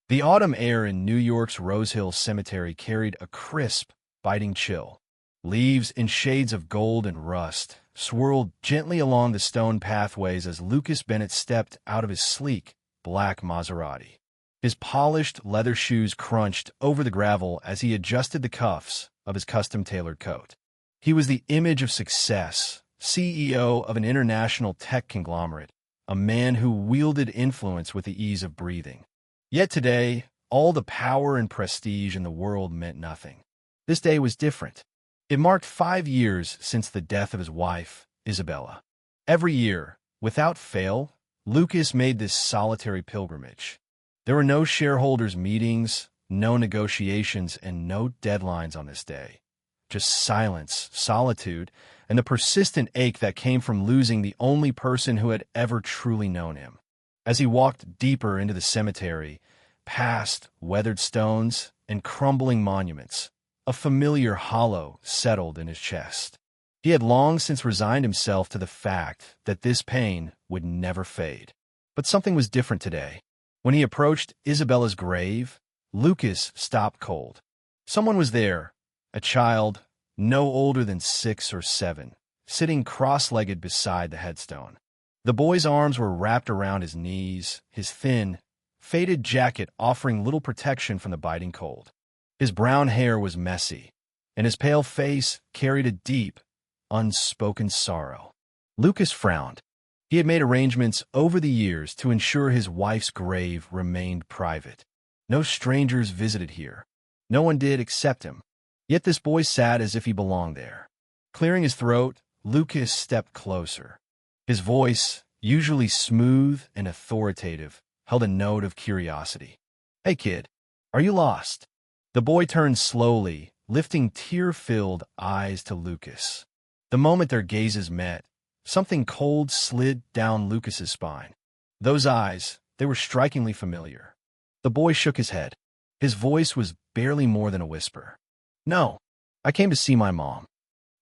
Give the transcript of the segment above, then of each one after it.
The autumn air in New York's Rose Hill Cemetery carried a crisp, biting chill. Leaves in shades of gold and rust swirled gently along the stone pathways as Lucas Bennett stepped out of his sleek, black Maserati. His polished leather shoes crunched over the gravel as he adjusted the cuffs of his custom-tailored coat. He was the image of success, CEO of an international tech conglomerate, a man who wielded influence with the ease of breathing. Yet today, all the power and prestige in the world meant nothing. This day was different. It marked 5 years since the death of his wife, Isabella. Every year, without fail, Lucas made this solitary pilgrimage. There were no shareholders' meetings, no negotiations, and no deadlines on this day. Just silence, solitude, and the persistent ache that came from losing the only person who had ever truly known him. As he walked deeper into the cemetery, past weathered stones and crumbling monuments, a familiar hollow settled in his chest. He had long since resigned himself to the fact that this pain would never fade. But something was different today. When he approached Isabella's grave, Lucas stopped cold. Someone was there, a child, no older than 6 or 7, sitting cross-legged beside the headstone. The boy's arms were wrapped around his knees, his thin, faded jacket offering little protection from the biting cold. His brown hair was messy, and his pale face carried a deep, unspoken sorrow. Lucas frowned. He had made arrangements over the years to ensure his wife's grave remained private. No strangers visited here. No one did except him. Yet this boy sat as if he belonged there. Clearing his throat, Lucas stepped closer. His voice, usually smooth and authoritative, held a note of curiosity. "Hey, kid, are you lost?" The boy turned slowly, lifting tear-filled eyes to Lucas. The moment their gazes met, something cold slid down Lucas's spine. Those eyes, they were strikingly familiar. The boy shook his head. His voice was barely more than a whisper. "No, I came to see my mom."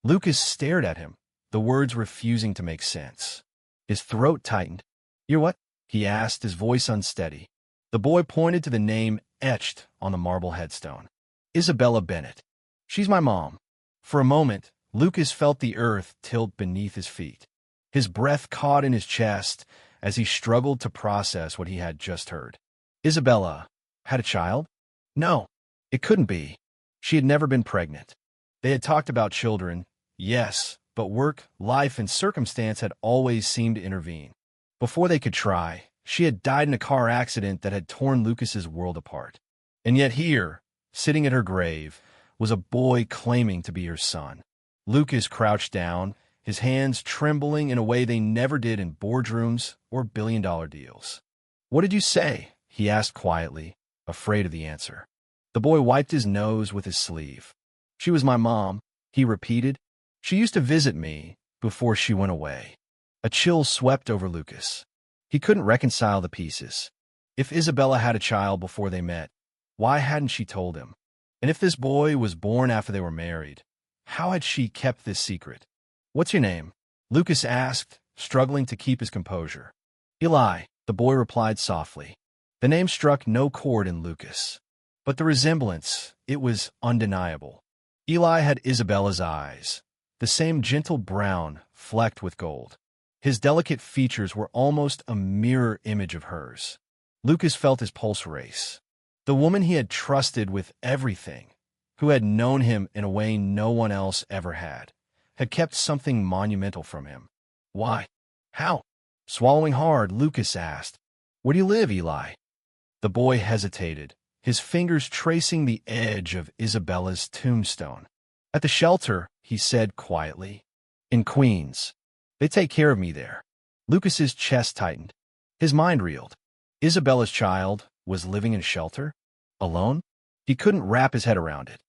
Lucas stared at him, the words refusing to make sense. His throat tightened. "You're what?" he asked, his voice unsteady. The boy pointed to the name etched on the marble headstone. "Isabella Bennett. She's my mom." For a moment, Lucas felt the earth tilt beneath his feet. His breath caught in his chest as he struggled to process what he had just heard. Isabella had a child? No, it couldn't be. She had never been pregnant. They had talked about children, yes, but work, life, and circumstance had always seemed to intervene. Before they could try, she had died in a car accident that had torn Lucas's world apart. And yet here, sitting at her grave, was a boy claiming to be her son. Lucas crouched down, his hands trembling in a way they never did in boardrooms or billion-dollar deals. "What did you say?" he asked quietly, afraid of the answer. The boy wiped his nose with his sleeve. "She was my mom," he repeated. "She used to visit me before she went away." A chill swept over Lucas. He couldn't reconcile the pieces. If Isabella had a child before they met, why hadn't she told him? And if this boy was born after they were married, how had she kept this secret? "What's your name?" Lucas asked, struggling to keep his composure. "Eli," the boy replied softly. The name struck no chord in Lucas. But the resemblance, it was undeniable. Eli had Isabella's eyes, the same gentle brown flecked with gold. His delicate features were almost a mirror image of hers. Lucas felt his pulse race. The woman he had trusted with everything, who had known him in a way no one else ever had kept something monumental from him. "Why? How?" Swallowing hard, Lucas asked, "Where do you live, Eli?" The boy hesitated, his fingers tracing the edge of Isabella's tombstone. "At the shelter," he said quietly. "In Queens. They take care of me there." Lucas's chest tightened. His mind reeled. Isabella's child was living in a shelter? Alone? He couldn't wrap his head around it.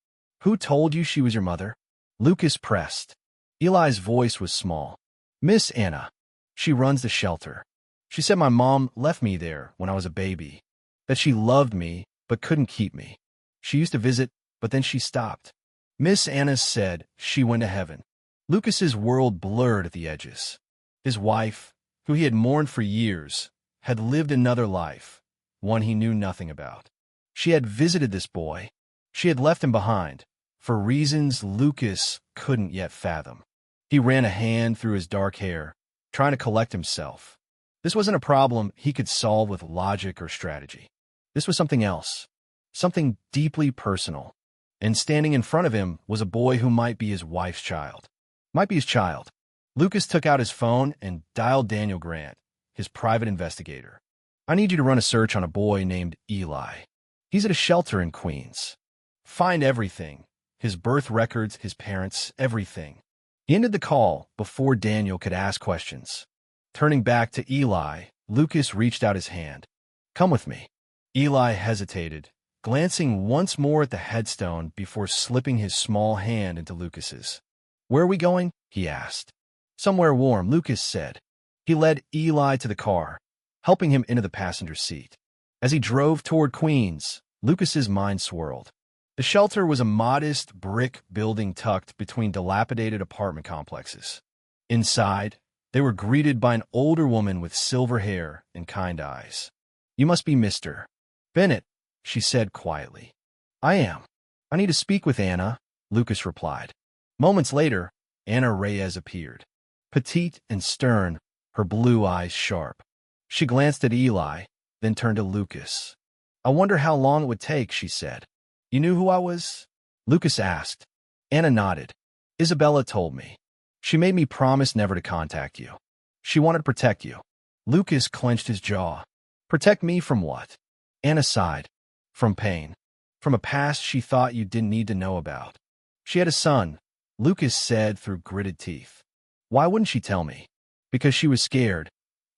"Who told you she was your mother?" Lucas pressed. Eli's voice was small. "Miss Anna. She runs the shelter. She said my mom left me there when I was a baby, that she loved me but couldn't keep me. She used to visit, but then she stopped. Miss Anna said she went to heaven." Lucas's world blurred at the edges. His wife, who he had mourned for years, had lived another life, one he knew nothing about. She had visited this boy. She had left him behind, for reasons Lucas couldn't yet fathom. He ran a hand through his dark hair, trying to collect himself. This wasn't a problem he could solve with logic or strategy. This was something else, something deeply personal. And standing in front of him was a boy who might be his wife's child. Might be his child. Lucas took out his phone and dialed Daniel Grant, his private investigator. I need you to run a search on a boy named Eli. He's at a shelter in Queens. Find everything. His birth records, his parents, everything. He ended the call before Daniel could ask questions. Turning back to Eli, Lucas reached out his hand. Come with me. Eli hesitated, glancing once more at the headstone before slipping his small hand into Lucas's. Where are we going? He asked. Somewhere warm, Lucas said. He led Eli to the car, helping him into the passenger seat. As he drove toward Queens, Lucas's mind swirled. The shelter was a modest brick building tucked between dilapidated apartment complexes. Inside, they were greeted by an older woman with silver hair and kind eyes. You must be Mr. Bennett, she said quietly. I am. I need to speak with Anna, Lucas replied. Moments later, Anna Reyes appeared. Petite and stern, her blue eyes sharp. She glanced at Eli, then turned to Lucas. I wonder how long it would take, she said. You knew who I was? Lucas asked. Anna nodded. Isabella told me. She made me promise never to contact you. She wanted to protect you. Lucas clenched his jaw. Protect me from what? Anna sighed. From pain. From a past she thought you didn't need to know about. She had a son, Lucas said through gritted teeth. Why wouldn't she tell me? Because she was scared,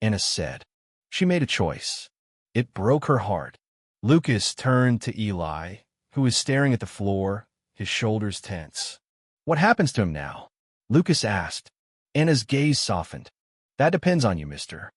Anna said. She made a choice. It broke her heart. Lucas turned to Eli, who was staring at the floor, his shoulders tense. What happens to him now? Lucas asked. Anna's gaze softened. That depends on you, Mr.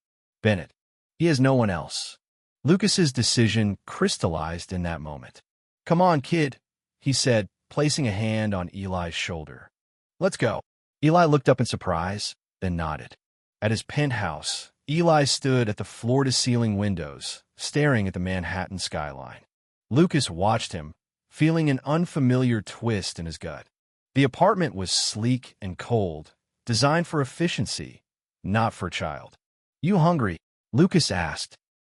Bennett. He has no one else. Lucas's decision crystallized in that moment. Come on, kid, he said, placing a hand on Eli's shoulder. Let's go. Eli looked up in surprise, then nodded. At his penthouse, Eli stood at the floor-to-ceiling windows, staring at the Manhattan skyline. Lucas watched him, feeling an unfamiliar twist in his gut. The apartment was sleek and cold, designed for efficiency, not for a child. You hungry? Lucas asked.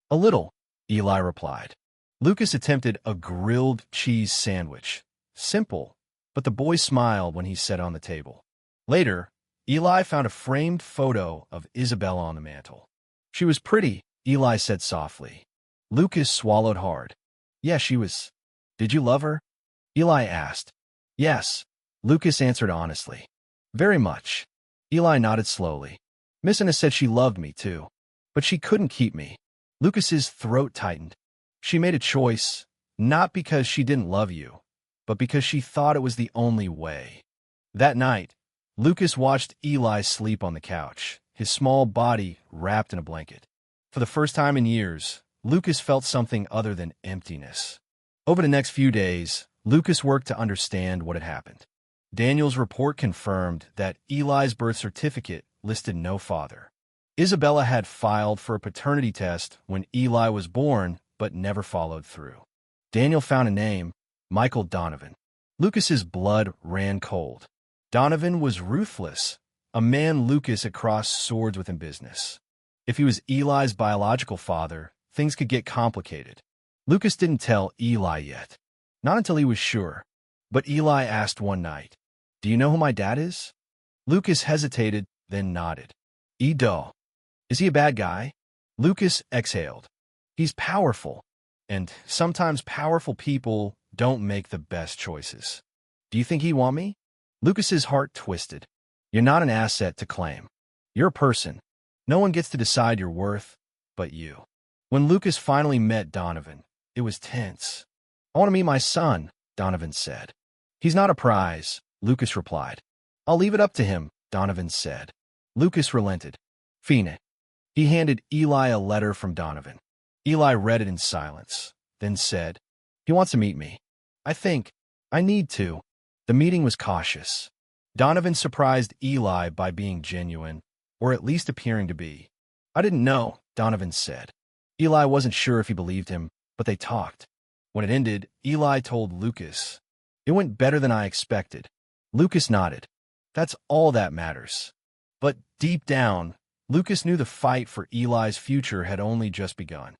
A little, Eli replied. Lucas attempted a grilled cheese sandwich. Simple, but the boy smiled when he set it on the table. Later, Eli found a framed photo of Isabella on the mantel. She was pretty, Eli said softly. Lucas swallowed hard. Yeah, she was. Did you love her? Eli asked. Yes, Lucas answered honestly. Very much. Eli nodded slowly. Miss Anna said she loved me, too. But she couldn't keep me. Lucas's throat tightened. She made a choice, not because she didn't love you, but because she thought it was the only way. That night, Lucas watched Eli sleep on the couch, his small body wrapped in a blanket. For the first time in years, Lucas felt something other than emptiness. Over the next few days, Lucas worked to understand what had happened. Daniel's report confirmed that Eli's birth certificate listed no father. Isabella had filed for a paternity test when Eli was born, but never followed through. Daniel found a name, Michael Donovan. Lucas's blood ran cold. Donovan was ruthless, a man Lucas had crossed swords with in business. If he was Eli's biological father, things could get complicated. Lucas didn't tell Eli yet. Not until he was sure. But Eli asked one night, Do you know who my dad is? Lucas hesitated, then nodded. Edo. Is he a bad guy? Lucas exhaled. He's powerful, and sometimes powerful people don't make the best choices. Do you think he'd want me? Lucas's heart twisted. You're not an asset to claim. You're a person. No one gets to decide your worth, but you. When Lucas finally met Donovan, it was tense. I want to meet my son, Donovan said. He's not a prize, Lucas replied. I'll leave it up to him, Donovan said. Lucas relented. Phoenix. He handed Eli a letter from Donovan. Eli read it in silence, then said, He wants to meet me. I need to. The meeting was cautious. Donovan surprised Eli by being genuine, or at least appearing to be. I didn't know, Donovan said. Eli wasn't sure if he believed him, but they talked. When it ended, Eli told Lucas, "It went better than I expected." Lucas nodded. That's all that matters. But deep down, Lucas knew the fight for Eli's future had only just begun.